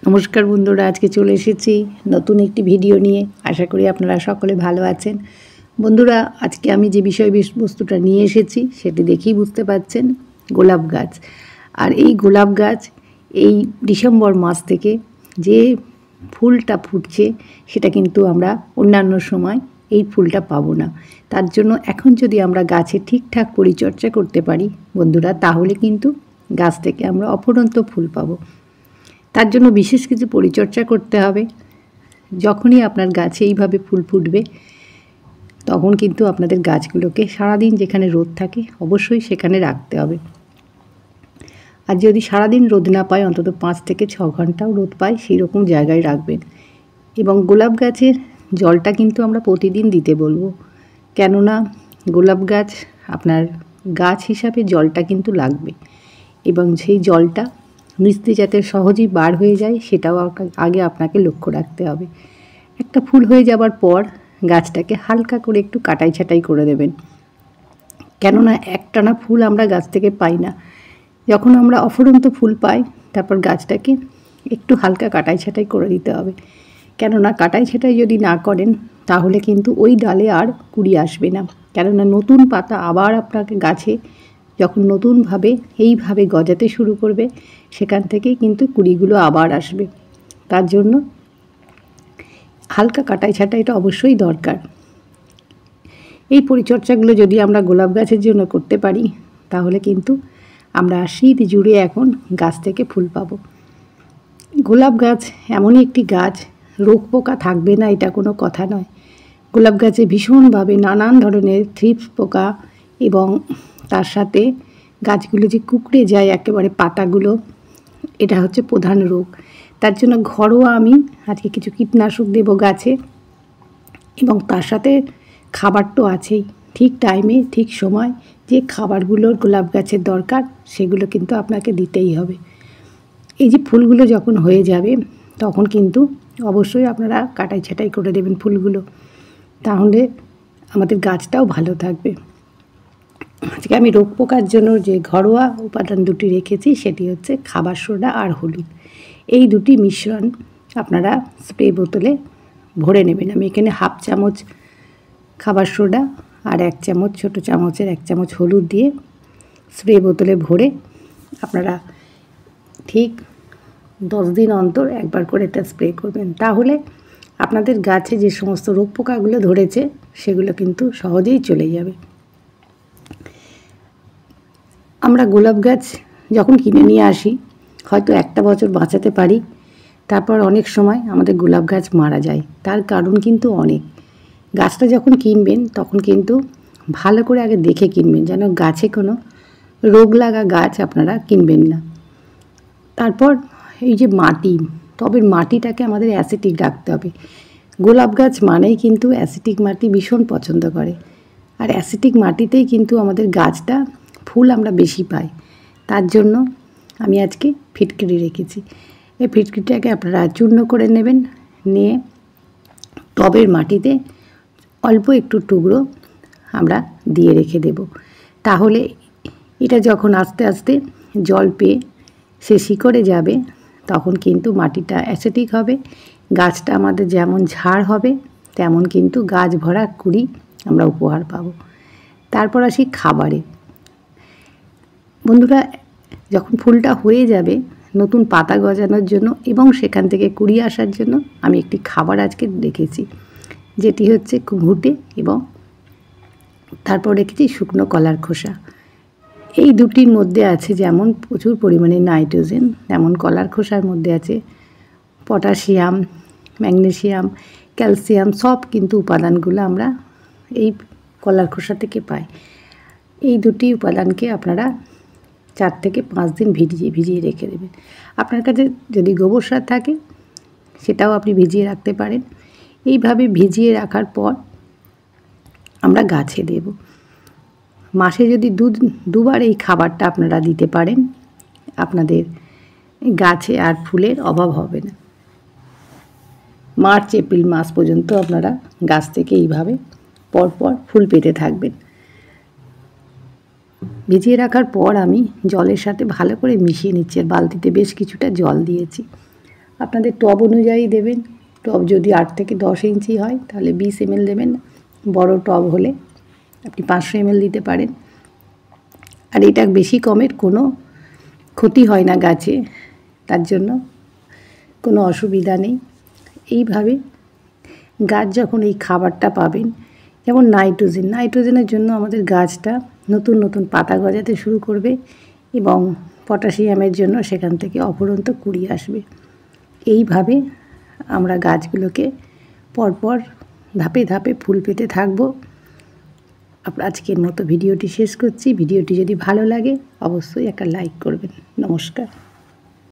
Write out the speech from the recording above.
নমস্কার বন্ধুরা, আজকে চলে এসেছি নতুন একটি ভিডিও নিয়ে। আশা করি আপনারা সকলে ভালো আছেন। বন্ধুরা, আজকে আমি যে বিষয়বস্তুটা নিয়ে এসেছি সেটি দেখেই বুঝতে পারছেন, গোলাপ গাছ। আর এই গোলাপ গাছ এই ডিসেম্বর মাস থেকে যে ফুলটা ফুটছে সেটা কিন্তু আমরা অন্যান্য সময় এই ফুলটা পাবো না। তার জন্য এখন যদি আমরা গাছে ঠিকঠাক পরিচর্যা করতে পারি বন্ধুরা, তাহলে কিন্তু গাছ থেকে আমরা অফুরন্ত ফুল পাবো। তার জন্য বিশেষ কিছু পরিচর্যা করতে হবে। যখনই আপনার গাছে এইভাবে ফুল ফুটবে তখন কিন্তু আপনাদের গাছগুলোকে সারাদিন যেখানে রোদ থাকে অবশ্যই সেখানে রাখতে হবে। আর যদি সারাদিন রোদ না পায়, অন্তত 5 থেকে 6 ঘন্টাও রোদ পায়, সেই রকম জায়গায় রাখবেন। এবং গোলাপ গাছের জলটা কিন্তু আমরা প্রতিদিন দিতে বলবো, কেননা গোলাপ গাছ আপনার গাছ হিসাবে জলটা কিন্তু লাগবে। এবং সেই জলটা নিচ দিয়ে যাতে সহজেই বার হয়ে যায় সেটাও আগে আপনাকে লক্ষ্য রাখতে হবে। একটা ফুল হয়ে যাবার পর গাছটাকে হালকা করে একটু কাটাই ছাঁটাই করে দেবেন, কেননা একটানা ফুল আমরা গাছ থেকে পাই না। যখন আমরা অফুরন্ত ফুল পাই তারপর গাছটাকে একটু হালকা কাটাই ছাঁটাই করে দিতে হবে, কেননা কাটাই ছাঁটাই যদি না করেন তাহলে কিন্তু ওই ডালে আর কুড়ি আসবে না। কেননা নতুন পাতা আবার আপনাকে গাছে যখন নতুনভাবে এইভাবে গজাতে শুরু করবে সেখান থেকেই কিন্তু কুড়িগুলো আবার আসবে। তার জন্য হালকা কাটাই ছাঁটাইটা অবশ্যই দরকার। এই পরিচর্যাগুলো যদি আমরা গোলাপ গাছের জন্য করতে পারি তাহলে কিন্তু আমরা শীত জুড়ে এখন গাছ থেকে ফুল পাবো। গোলাপ গাছ এমনই একটি গাছ, রোগ পোকা থাকবে না এটা কোনো কথা নয়। গোলাপ গাছে ভীষণভাবে নানান ধরনের থ্রিপস পোকা এবং তার সাথে গাছগুলো যে কুঁকড়ে যায় একেবারে পাতাগুলো, এটা হচ্ছে প্রধান রোগ। তার জন্য ঘরোয়া আমি আজকে কিছু কীটনাশক দেব গাছে, এবং তার সাথে খাবার তো আছেই। ঠিক টাইমে ঠিক সময় যে খাবারগুলোর গোলাপ গাছের দরকার সেগুলো কিন্তু আপনাকে দিতেই হবে। এই যে ফুলগুলো যখন হয়ে যাবে তখন কিন্তু অবশ্যই আপনারা কাটাই ছাঁটাই করে দেবেন ফুলগুলো, তাহলে আমাদের গাছটাও ভালো থাকবে। আজকে আমি রোগ পোকার জন্য যে ঘরোয়া উপাদান দুটি রেখেছি সেটি হচ্ছে খাবার সোডা আর হলুদ। এই দুটি মিশ্রণ আপনারা স্প্রে বোতলে ভরে নেবেন। আমি এখানে 1/2 চামচ খাবার সোডা আর 1 চামচ ছোটো চামচের 1 চামচ হলুদ দিয়ে স্প্রে বোতলে ভরে আপনারা ঠিক 10 দিন অন্তর একবার করে এটা স্প্রে করবেন। তাহলে আপনাদের গাছে যে সমস্ত রোগ পোকাগুলো ধরেছে সেগুলো কিন্তু সহজেই চলে যাবে। আমরা গোলাপ গাছ যখন কিনে নিয়ে আসি হয়তো একটা বছর বাঁচাতে পারি, তারপর অনেক সময় আমাদের গোলাপ গাছ মারা যায়। তার কারণ কিন্তু অনেক। গাছটা যখন কিনবেন তখন কিন্তু ভালো করে আগে দেখে কিনবেন, যেন গাছে কোনো রোগ লাগা গাছ আপনারা কিনবেন না। তারপর এই যে মাটি, তবে মাটিটাকে আমাদের অ্যাসিডিক রাখতে হবে। গোলাপ গাছ মানেই কিন্তু অ্যাসিডিক মাটি ভীষণ পছন্দ করে, আর অ্যাসিডিক মাটিতেই কিন্তু আমাদের গাছটা ফুল আমরা বেশি পাই। তার জন্য আমি আজকে ফিটকিরি রেখেছি। এই ফিটকিরিটাকে আপনারা চূর্ণ করে নেবেন, নিয়ে টবের মাটিতে অল্প একটু টুকরো আমরা দিয়ে রেখে দেব। তাহলে এটা যখন আস্তে আস্তে জল পেয়ে সে শিকড়ে যাবে তখন কিন্তু মাটিটা অ্যাসিডিক হবে, গাছটা আমাদের যেমন ঝাড় হবে তেমন কিন্তু গাছ ভরা কুড়ি আমরা উপহার পাবো। তারপর আসি খাবারে। বন্ধুরা, যখন ফুলটা হয়ে যাবে নতুন পাতা গজানোর জন্য এবং সেখান থেকে কুড়ি আসার জন্য আমি একটি খাবার আজকে রেখেছি, যেটি হচ্ছে ঘুঁটে এবং তারপর রেখেছি শুকনো কলার খোসা। এই দুটির মধ্যে আছে যেমন প্রচুর পরিমাণে নাইট্রোজেন, তেমন কলার খোসার মধ্যে আছে পটাশিয়াম, ম্যাগনেসিয়াম, ক্যালসিয়াম, সব কিন্তু উপাদানগুলো আমরা এই কলার খোসা থেকে পাই। এই দুটি উপাদানকে আপনারা 4 থেকে 5 দিন ভিজিয়ে রেখে দেবেন। আপনার কাছে যদি গোবর সার থাকে সেটাও আপনি ভিজিয়ে রাখতে পারেন। এইভাবে ভিজিয়ে রাখার পর আমরা গাছে দেব। মাসে যদি দুবার এই খাবারটা আপনারা দিতে পারেন আপনাদের গাছে আর ফুলের অভাব হবে না। মার্চ এপ্রিল মাস পর্যন্ত আপনারা গাছ থেকে এইভাবে পরপর ফুল পেতে থাকবেন। ভিজিয়ে রাখার পর আমি জলের সাথে ভালো করে মিশিয়ে নিচ্ছি, আর বালতিতে বেশ কিছুটা জল দিয়েছি। আপনাদের টব অনুযায়ী দেবেন। টব যদি 8 থেকে 10 ইঞ্চি হয় তাহলে 20 ml দেবেন, বড় টব হলে আপনি 500 ml দিতে পারেন। আর এটা বেশি কমের কোনো ক্ষতি হয় না গাছে, তার জন্য কোনো অসুবিধা নেই। এইভাবে গাছ যখন এই খাবারটা পাবেন, যেমন নাইট্রোজেনের জন্য আমাদের গাছটা নতুন নতুন পাতা গজাতে শুরু করবে এবং পটাশিয়ামের জন্য সেখান থেকে অফুরন্ত কুড়ি আসবে। এইভাবে আমরা গাছগুলোকে পরপর ধাপে ধাপে ফুল পেতে থাকব। আজকের মতো ভিডিওটি শেষ করছি। ভিডিওটি যদি ভালো লাগে অবশ্যই একটা লাইক করবেন। নমস্কার।